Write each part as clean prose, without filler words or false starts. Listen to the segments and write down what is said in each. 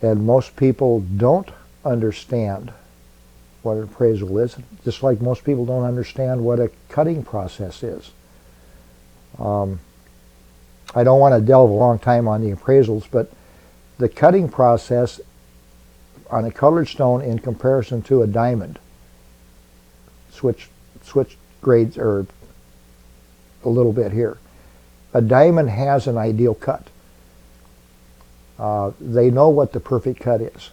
And most people don't understand what an appraisal is, just like most people don't understand what a cutting process is. I don't want to delve a long time on the appraisals, but the cutting process on a colored stone in comparison to a diamond, switch grades or a little bit here. A diamond has an ideal cut. They know what the perfect cut is.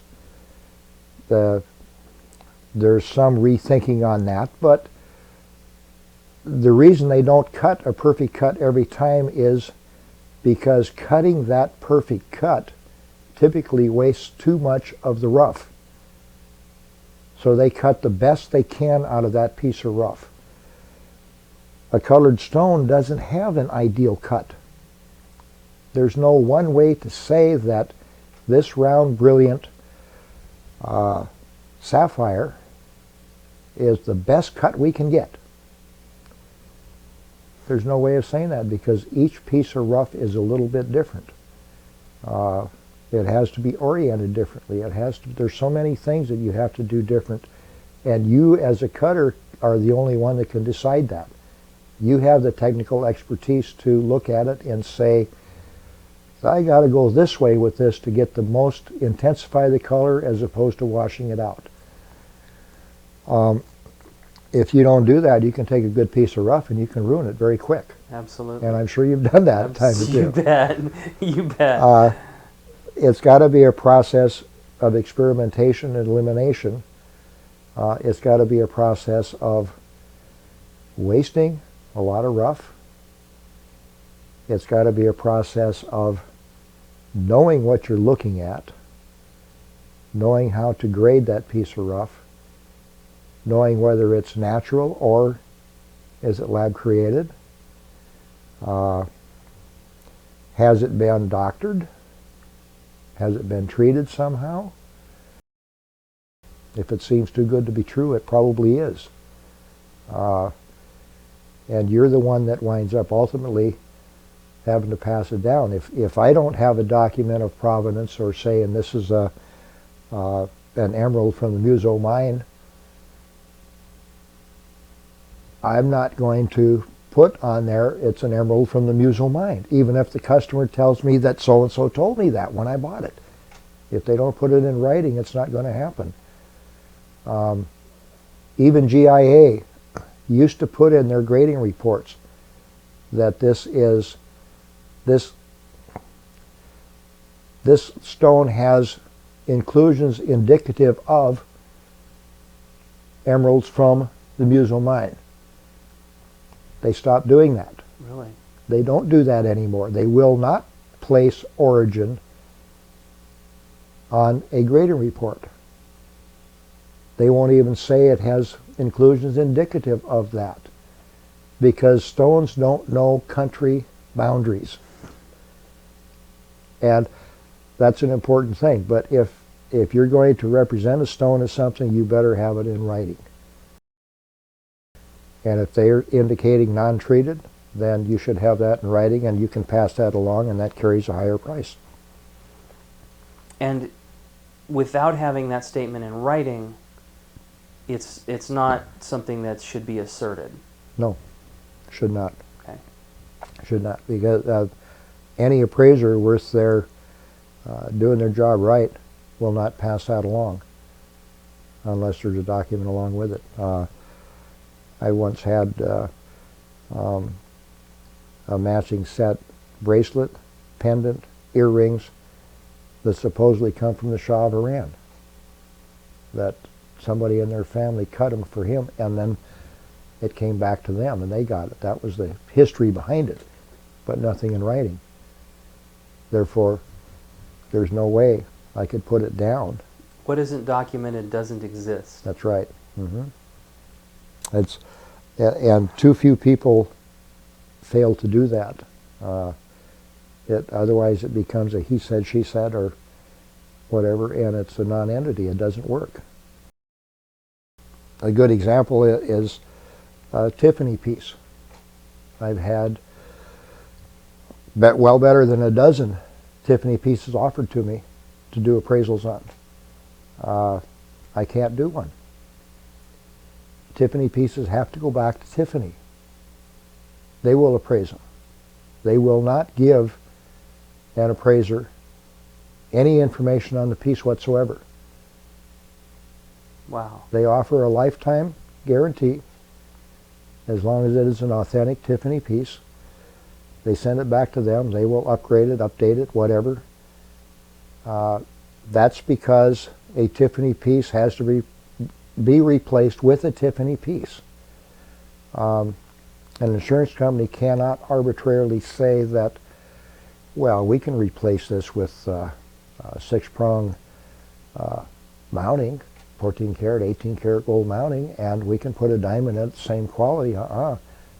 There's some rethinking on that, but the reason they don't cut a perfect cut every time is because cutting that perfect cut typically wastes too much of the rough. So they cut the best they can out of that piece of rough. A colored stone doesn't have an ideal cut. There's no one way to say that this round, brilliant sapphire is the best cut we can get. There's no way of saying that because each piece of rough is a little bit different. It has to be oriented differently. There's so many things that you have to do different, and you as a cutter are the only one that can decide that. You have the technical expertise to look at it and say, I got to go this way with this to get the most, intensify the color as opposed to washing it out. If you don't do that, you can take a good piece of rough and you can ruin it very quick. Absolutely. And I'm sure you've done that time or two. You bet. You bet. It's got to be a process of experimentation and elimination. It's got to be a process of wasting a lot of rough. It's got to be a process of knowing what you're looking at, knowing how to grade that piece of rough, knowing whether it's natural or is it lab created. Has it been doctored? Has it been treated somehow? If it seems too good to be true, it probably is. And you're the one that winds up ultimately having to pass it down. If I don't have a document of provenance or saying this is an emerald from the Muso mine, I'm not going to put on there it's an emerald from the Muso mine, even if the customer tells me that so-and-so told me that when I bought it. If they don't put it in writing, it's not going to happen. Even GIA used to put in their grading reports that this stone has inclusions indicative of emeralds from the Muso mine. They stopped doing that. Really? They don't do that anymore. They will not place origin on a grading report. They won't even say it has inclusions indicative of that, because stones don't know country boundaries. And that's an important thing. But if you're going to represent a stone as something, you better have it in writing. And if they're indicating non-treated, then you should have that in writing, and you can pass that along, and that carries a higher price. And without having that statement in writing, it's not something that should be asserted. No, should not. Okay. Should not, because any appraiser worth their doing their job right will not pass that along unless there's a document along with it. I once had a matching set bracelet, pendant, earrings that supposedly come from the Shah of Iran, that somebody in their family cut them for him, and then it came back to them and they got it. That was the history behind it, but nothing in writing. Therefore, there's no way I could put it down. What isn't documented doesn't exist. That's right. And too few people fail to do that. Otherwise it becomes a he said, she said, or whatever, and it's a non-entity. It doesn't work. A good example is a Tiffany piece. I've had well better than a dozen Tiffany pieces offered to me, to do appraisals on. I can't do one. Tiffany pieces have to go back to Tiffany. They will appraise them. They will not give an appraiser any information on the piece whatsoever. Wow. They offer a lifetime guarantee as long as it is an authentic Tiffany piece. They send it back to them. They will upgrade it, update it, whatever. That's because a Tiffany piece has to be replaced with a Tiffany piece. An insurance company cannot arbitrarily say that, well, we can replace this with 6-prong mounting, 14 karat, 18 karat gold mounting, and we can put a diamond in the same quality.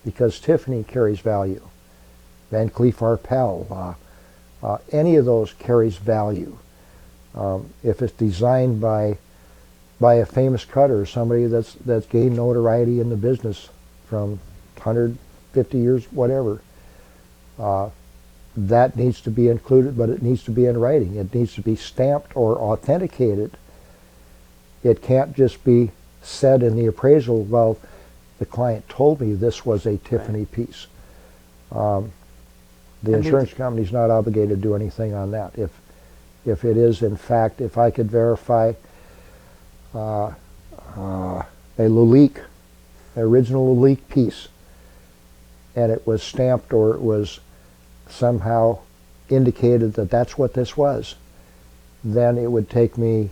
Because Tiffany carries value. Van Cleef Arpels, any of those carries value. If it's designed by a famous cutter, somebody that's gained notoriety in the business from 150 years, whatever, that needs to be included, but it needs to be in writing. It needs to be stamped or authenticated. It can't just be said in the appraisal, well, the client told me this was a Tiffany piece. The insurance company's not obligated to do anything on that. If it is, in fact, if I could verify a Lalique, original Lalique piece, and it was stamped or it was somehow indicated that that's what this was, then it would take me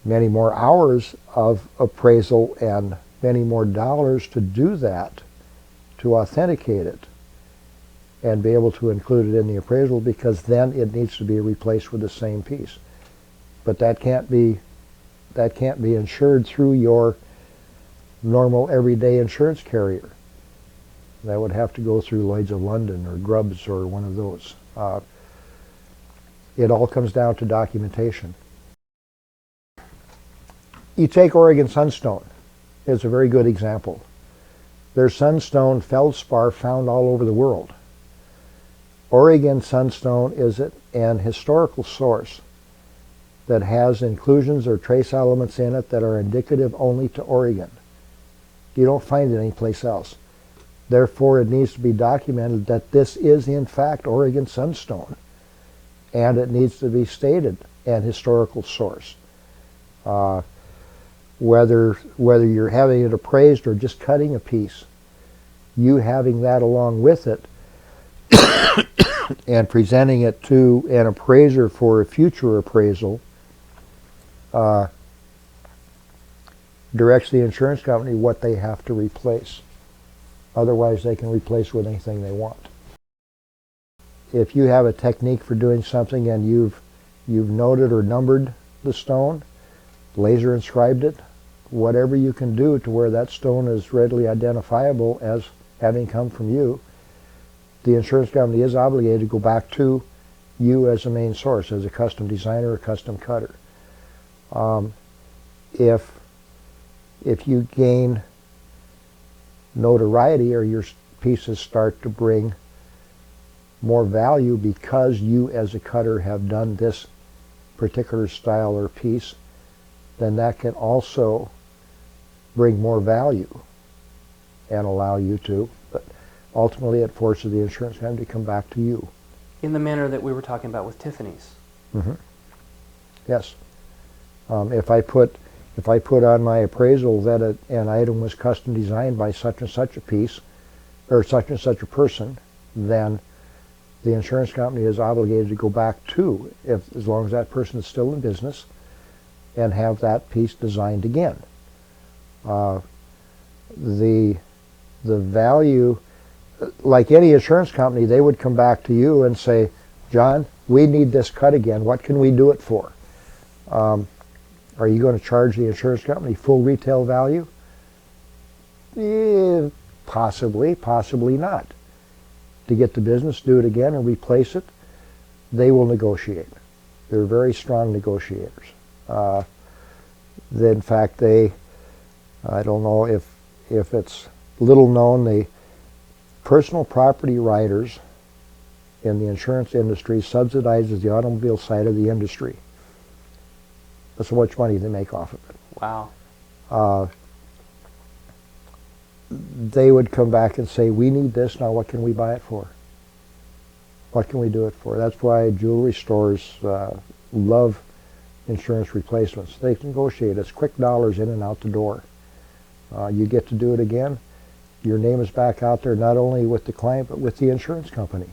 many more hours of appraisal and many more dollars to do that, to authenticate it and be able to include it in the appraisal, because then it needs to be replaced with the same piece. But that can't be insured through your normal everyday insurance carrier. That would have to go through Lloyd's of London or Grubbs or one of those. It all comes down to documentation. You take Oregon sunstone. It's a very good example. There's sunstone feldspar found all over the world. Oregon sunstone is an historical source that has inclusions or trace elements in it that are indicative only to Oregon. You don't find it anyplace else. Therefore, it needs to be documented that this is in fact Oregon sunstone, and it needs to be stated an historical source. Whether you're having it appraised or just cutting a piece, you having that along with it and presenting it to an appraiser for a future appraisal directs the insurance company what they have to replace. Otherwise, they can replace with anything they want. If you have a technique for doing something and you've noted or numbered the stone, laser inscribed it, whatever you can do to where that stone is readily identifiable as having come from you, the insurance company is obligated to go back to you as a main source, as a custom designer or custom cutter. If you gain notoriety or your pieces start to bring more value because you as a cutter have done this particular style or piece, then that can also bring more value and allow you to, but ultimately it forces the insurance company to come back to you. In the manner that we were talking about with Tiffany's. Mm-hmm. Yes. If I put on my appraisal that an item was custom designed by such and such a piece, or such and such a person, then the insurance company is obligated to go back to, as long as that person is still in business, and have that piece designed again. The value, like any insurance company, they would come back to you and say, John, we need this cut again. What can we do it for? Are you going to charge the insurance company full retail value? Possibly, possibly not. To get the business, do it again and replace it, they will negotiate. They're very strong negotiators. In fact, I don't know if it's little known, the personal property writers in the insurance industry subsidizes the automobile side of the industry. That's how much money they make off of it. Wow. They would come back and say, we need this, now what can we buy it for? What can we do it for? That's why jewelry stores love insurance replacements. They negotiate. It's quick dollars in and out the door. You get to do it again. Your name is back out there not only with the client but with the insurance company.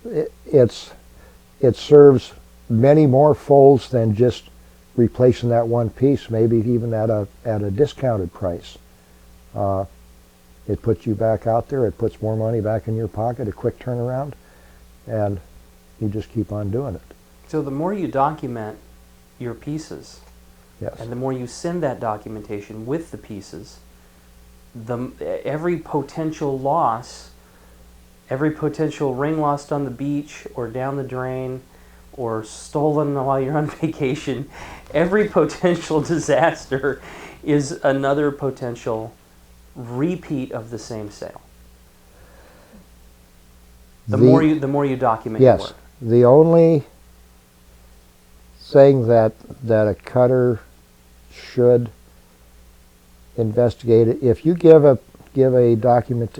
It serves many more folds than just replacing that one piece, maybe even at a discounted price. It puts you back out there. It puts more money back in your pocket, a quick turnaround, and you just keep on doing it. So the more you document your pieces, Yes. and the more you send that documentation with the pieces, every potential loss, every potential ring lost on the beach or down the drain or stolen while you're on vacation, every potential disaster is another potential repeat of the same sale. The more you document your Yes. work. The only thing that a cutter should investigate it, if you give a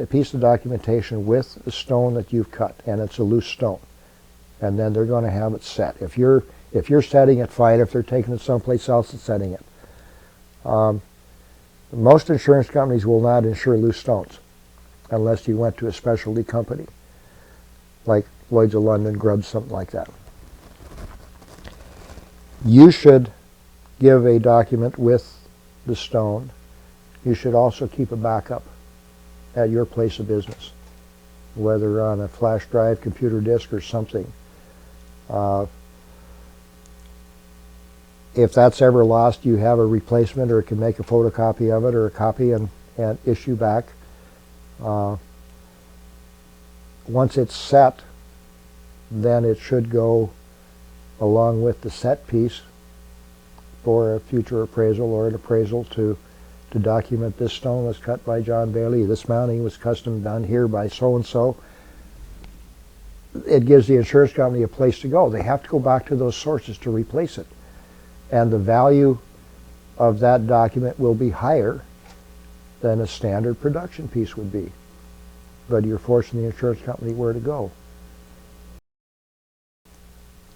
piece of documentation with a stone that you've cut and it's a loose stone, and then they're going to have it set. If you're setting it, fine. If they're taking it someplace else and setting it. Most insurance companies will not insure loose stones unless you went to a specialty company like Lloyd's of London, Grubbs, something like that. You should give a document with the stone. You should also keep a backup at your place of business, whether on a flash drive, computer disk, or something. If that's ever lost, you have a replacement, or can make a photocopy of it or a copy and issue back. Once it's set, then it should go along with the set piece for a future appraisal or an appraisal to document this stone was cut by John Bailey, this mounting was custom done here by so-and-so. It gives the insurance company a place to go. They have to go back to those sources to replace it. And the value of that document will be higher than a standard production piece would be. But you're forcing the insurance company where to go.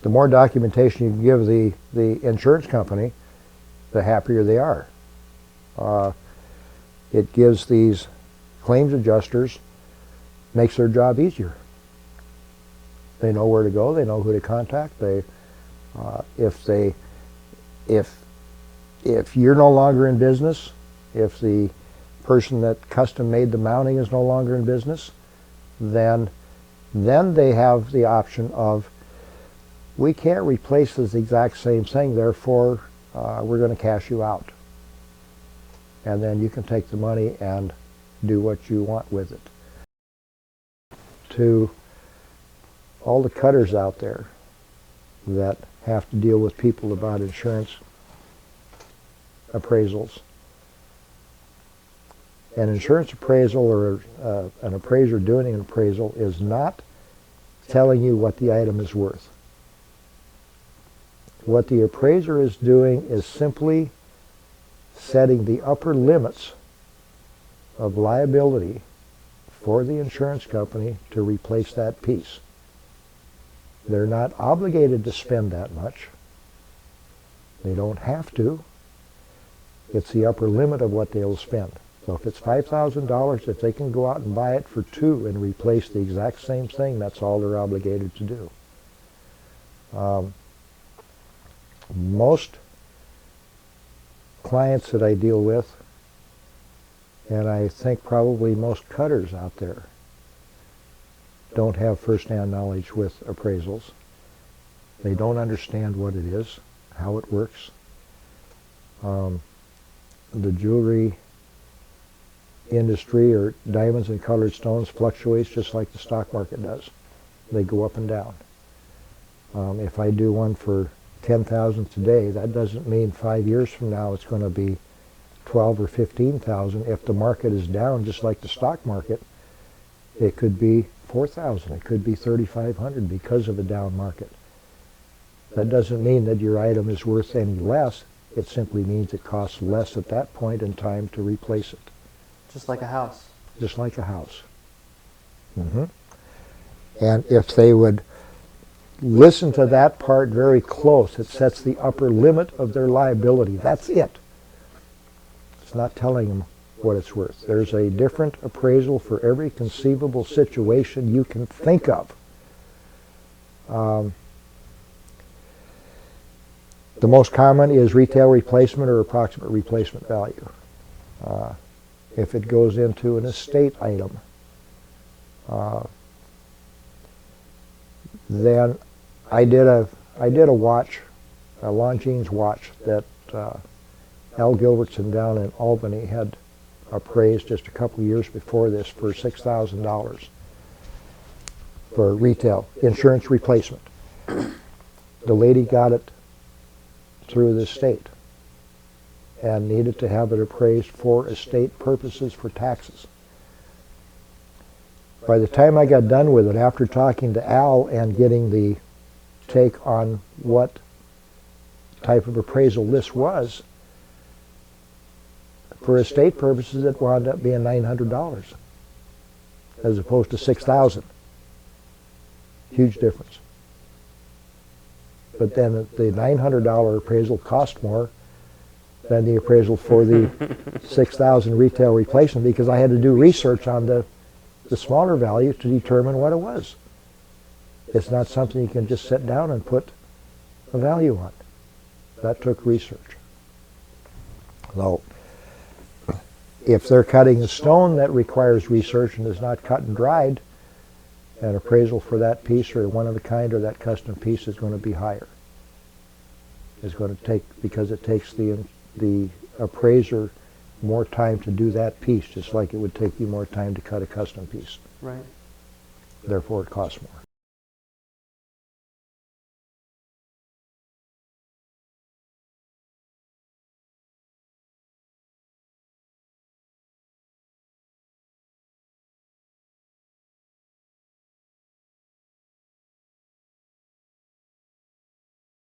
The more documentation you can give the insurance company, the happier they are. It gives these claims adjusters, makes their job easier. They know where to go. They know who to contact. If you're no longer in business, if the person that custom made the mounting is no longer in business, then they have the option of, we can't replace this exact same thing, therefore we're going to cash you out. And then you can take the money and do what you want with it. To all the cutters out there that have to deal with people about insurance appraisals, an insurance appraisal or an appraiser doing an appraisal is not telling you what the item is worth. What the appraiser is doing is simply setting the upper limits of liability for the insurance company to replace that piece. They're not obligated to spend that much. They don't have to. It's the upper limit of what they'll spend. So if it's $5,000, if they can go out and buy it for $2,000 and replace the exact same thing, that's all they're obligated to do. Most clients that I deal with, and I think probably most cutters out there, don't have first-hand knowledge with appraisals. They don't understand what it is, how it works. The jewelry industry, or diamonds and colored stones, fluctuates just like the stock market does. They go up and down. If I do one for $10,000 today, that doesn't mean 5 years from now it's going to be $12,000 or $15,000. If the market is down, just like the stock market, It could be 4,000. It could be 3,500 because of a down market. That doesn't mean that your item is worth any less. It simply means it costs less at that point in time to replace it. Just like a house. Just like a house. And if they would listen to that part very close, it sets the upper limit of their liability. That's it. It's not telling them what it's worth. There's a different appraisal for every conceivable situation you can think of. The most common is retail replacement or approximate replacement value. If it goes into an estate item, then I did a watch, a Longines watch that Al Gilbertson down in Albany had appraised just a couple of years before this for $6,000 for retail insurance replacement. The lady got it through the state and needed to have it appraised for estate purposes for taxes. By the time I got done with it, after talking to Al and getting the take on what type of appraisal this was, for estate purposes it wound up being $900 as opposed to $6,000. Huge difference. But then the $900 appraisal cost more than the appraisal for the $6,000 retail replacement because I had to do research on the smaller value to determine what it was. It's not something you can just sit down and put a value on. That took research. So, if they're cutting a stone that requires research and is not cut and dried, an appraisal for that piece or one of a kind or that custom piece is going to be higher. It's going to take, because it takes the appraiser more time to do that piece, just like it would take you more time to cut a custom piece. Right. Therefore, it costs more.